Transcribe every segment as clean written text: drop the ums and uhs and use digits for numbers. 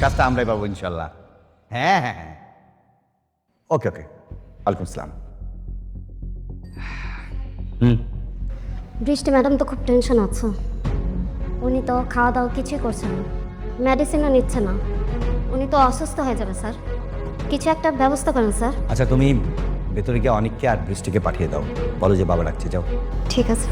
কাজটা আমরাই পাবো ইনশাল্লাহ। হ্যাঁ হ্যাঁ হ্যাঁ, ওকে ওকে, ওয়ালাইকুম আসসালাম। বৃষ্টি ম্যাডাম তো খুব টেনশন আছে। উনি তো খাওয়া দাওয়া কিছুই করছে না, মেডিসিনও নিচ্ছে না। উনি তো অসুস্থ হয়ে যাবে স্যার, কিছু একটা ব্যবস্থা করেন স্যার। আচ্ছা, তুমি ভেতরে গিয়ে অনেককে আর বৃষ্টিকে পাঠিয়ে দাও, বলো যে বাবা রাখছে, যাও। ঠিক আছে।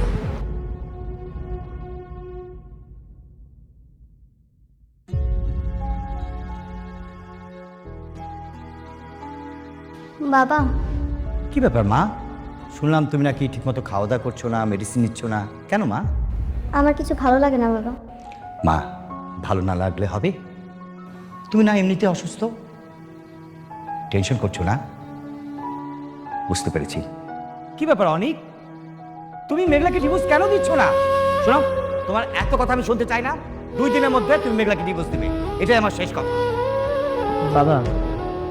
বাবা, কি ব্যাপার মা? শুনলাম তুমি নাকি ঠিকমতো খাওয়া দাওয়া করছো না, মেডিসিন নিচ্ছ না, কেন মা? আমার কিছু ভালো লাগে না বাবা। মা, ভালো না লাগলে হবে? তুমি না এমনিতে অসুস্থ, টেনশন করছো না? বুঝতে পেরেছি। কি ব্যাপার অনিক, তুমি মেঘলাকে ডিভোর্স কেন দিচ্ছ না? শোনো, তোমার এত কথা আমি শুনতে চাই না। 2 দিনের মধ্যে তুমি মেঘলাকে ডিভোর্স দিবে, এটাই আমার শেষ কথা। বাবা,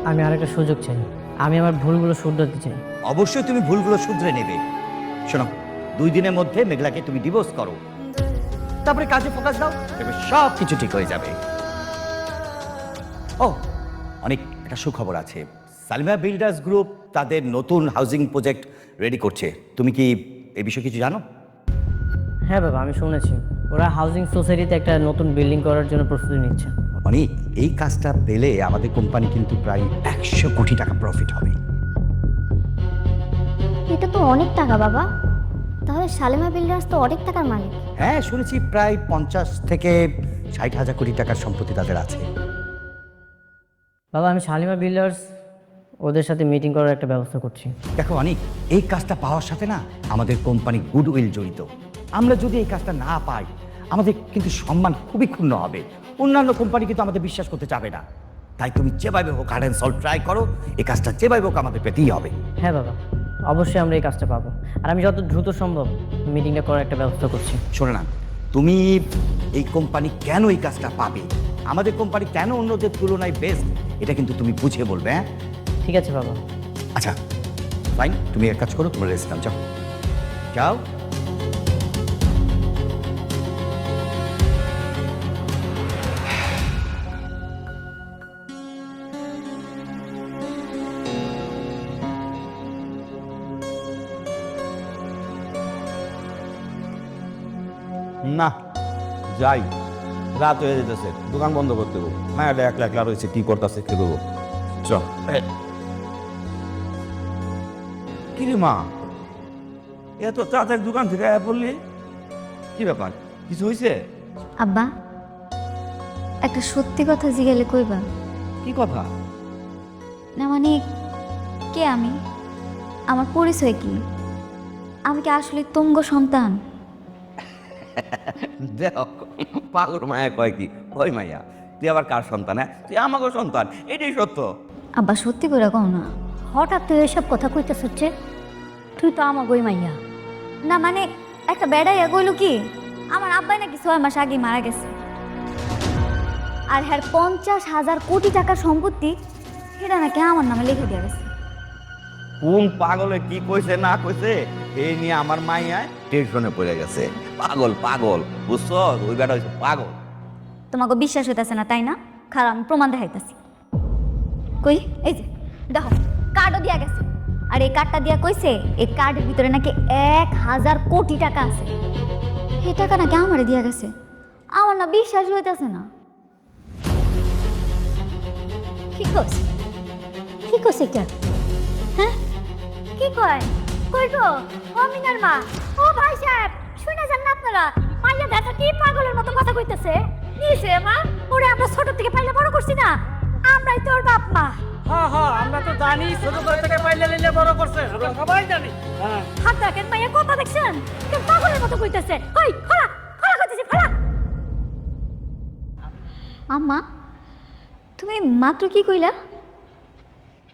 আমি আরেকটা সুযোগ চাই। আমি আমার ভুলগুলো শুধরাতে চাই। অবশ্যই তুমি ভুলগুলো শুধরে নেবে। শোনো, 2 দিনের মধ্যে মেঘলাকে তুমি ডিভোর্স করো, তারপরে কাজে ফোকাস দাও, তবে সব কিছু ঠিক হয়ে যাবে। ও, অনেক একটা সুখবর আছে। সালিমা বিল্ডার্স গ্রুপ তাদের নতুন হাউজিং প্রজেক্ট রেডি করছে। তুমি কি এই বিষয়ে কিছু জানো? হ্যাঁ বাবা, আমি শুনেছি ওরা হাউজিং সোসাইটিতে একটা নতুন বিল্ডিং করার জন্য প্রস্তুতি নিচ্ছে। অনেক, এই কাজটা পেলে আমাদের কোম্পানি কিন্তু প্রায় 100 কোটি টাকা প্রফিট হবে। এটা তো অনেক টাকা বাবা, তাহলে সালেমা বিল্ডার্স তো অনেক টাকার মালিক। হ্যাঁ, শুনেছি প্রায় 50 থেকে 60 হাজার কোটি টাকার সম্পত্তি তাদের আছে। বাবা, আমি শালিমা বিল্ডার্স ওদের সাথে মিটিং করার একটা ব্যবস্থা করছি। দেখো অনিক, এই কাজটা পাওয়ার সাথে না আমাদের কোম্পানি গুডউইল জড়িত। আমরা যদি এই কাজটা না পাই, আমাদের কিন্তু সম্মান খুবই ক্ষুণ্ণ হবে। অন্যান্য কোম্পানি কিন্তু আমাদের বিশ্বাস করতে চাবে না। তাই তুমি যেভাবে হোক হার্ড অ্যান্ড সল্ট ট্রাই করো, এই কাজটা যেভাবে হোক আমাদের পেতেই হবে। হ্যাঁ বাবা, অবশ্যই আমরা এই কাজটা পাবো। আর আমি যত দ্রুত সম্ভব মিটিংটা করার একটা ব্যবস্থা করছি। শোনো না, তুমি এই কোম্পানি কেন এই কাজটা পাবে, আমাদের কোম্পানি কেন অন্যদের তুলনায় বেস্ট, এটা কিন্তু তুমি বুঝিয়ে বলবে। হ্যাঁ, ঠিক আছে বাবা। আচ্ছা ফাইন, তুমি এক কাজ করো, তোমার রেস্ট নাও, যাও যাও। না যাই, রাত হয়ে যেতেছে, দোকান বন্ধ করতে গো। মায়াটা একলা একলা রয়েছে, কি করতেছে কে দেবো। চ কিরে মা, এত তাড়াতাড়ি দোকান থেকে আয়া পড়লি, কি ব্যাপার, কিছু হয়েছে? আব্বা, একটা সত্যি কথা জিজ্ঞেলে কইবা? কি কথা? না মানে, কে আমি, আমার পরিচয় কি, আমি কি আসলে তুঙ্গ সন্তান? দেখ, পাগল মায়া কয় কি, ওই মাইয়া তুই আবার কার সন্তান? হ্যাঁ, তুই আমাকেও সন্তান, এটাই সত্য। আব্বা সত্যি করে কও না, হঠাৎ তুই এসব কথা কইতে হচ্ছে। তুই তো আমার গই মাইয়া না, মানে একটা বেড়াইয়া কইল কি আমার আব্বাই নাকি 6 মাস আগে মারা গেছে, আর হ্যার 50,000 কোটি টাকার সম্পত্তি সেটা নাকি আমার নামে লিখে দেওয়া গেছে। কোন পাগলে কি কইছে না কইছে এই নিয়ে আমার মাইয়ায় টেনশনে পড়ে গেছে। পাগল পাগল, বুঝছো, ওই বেটা হইছে পাগল। তোমাকে বিশ্বাস হইতেছে না তাই না? খারাপ, আমি প্রমাণ দেখাইতেছি। কই, এই যে দেখো, কার্ডও দিয়া গেছে। আর এই কার্ডটা দিয়া কইছে এই কার্ডের ভিতরে নাকি 1,000 কোটি টাকা আছে। এই টাকা নাকি আমারে দিয়া গেছে। আমার না বিশ্বাস হইতেছে না। কি কইছে? কি কইছে এটা? হ্যাঁ, কি কয়? কই গো, ও মিনার মা, ও ভাই সাহেব, শুনে যান না আপনারা? মাইয়া দেখা কি পাগলের মতো কথা কইতেছে? নিছে মা, ওরে আমরা ছোট থেকে পাইলে বড় করছি না, আমরাই তোর বাপ মা। হ্যাঁ হ্যাঁ, আমরা তো জানি, ছোট করে থেকে পাইলে নিলে বড় করছে, আমরা সবাই জানি। হ্যাঁ, হাত দেখেন মাইয়া কথা দেখছেন? কেউ পাগলের মতো কইতেছে। ওই ফলা ফলা কইতেছি, ফলা। আম্মা, তুমি মাত্র কি কইলা?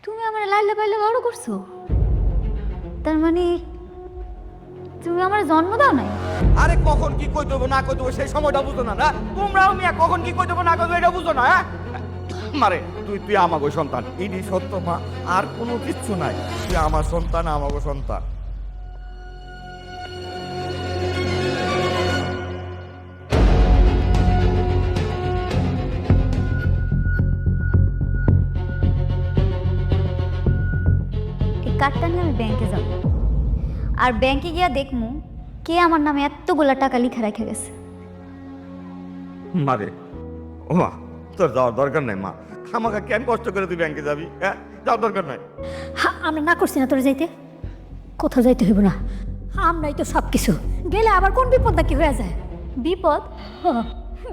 তুমি আমার লাইলে পাইলে বড় করছো? তার মানে তুমি আমার জন্ম দাও নাই? আরে কখন কি কই দেবো না কই দেবো সেই সময়টা বুঝো না? না তোমরাও মিয়া কখন কি কই দেবো না কই দেবো এটা বুঝো না? হ্যাঁ মারে, তুই তুই আমাগো সন্তান, এটাই সত্য মা, আর কোনো কিচ্ছু নাই। তুই আমার সন্তান, আমাগো সন্তান। ব্যাংকে যাব আর ব্যাংকে গিয়া দেখমু কে আমার নামে এতগুলা টাকা লিখে রেখে গেছে। মারে ও মা, তোর যাওয়ার দরকার নাই মা। আমাকে কেন কষ্ট করে তুই ব্যাংকে যাবি? হ্যাঁ, যাওয়ার দরকার নাই। আমরা না করছি না তোর যাইতে, কোথাও যাইতে হইব না। আমরাই তো সব কিছু, গেলে আবার কোন বিপদটা কি হয়ে যায়। বিপদ?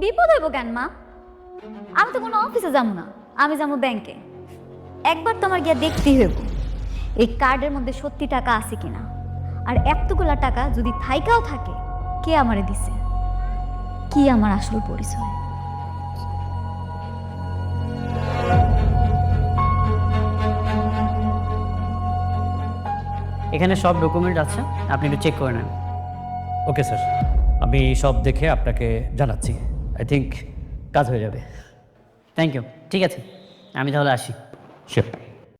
বিপদ হইব কেন মা? আমি তো কোনো অফিসে যাবো না, আমি যাবো ব্যাংকে। একবার তো আমার গিয়া দেখতেই হইব এই কার্ডের মধ্যে সত্যি টাকা আছে কিনা, আর এতগুলা টাকা যদি থাইকাও থাকে কে আমারে দিছে, কি আমার আসল পরিচয়। এখানে সব ডকুমেন্ট আছে, আপনি একটু চেক করে নেন। ওকে স্যার, আমি সব দেখে আপনাকে জানাচ্ছি। আই থিঙ্ক কাজ হয়ে যাবে। থ্যাংক ইউ, ঠিক আছে, আমি তাহলে আসি। শিওর।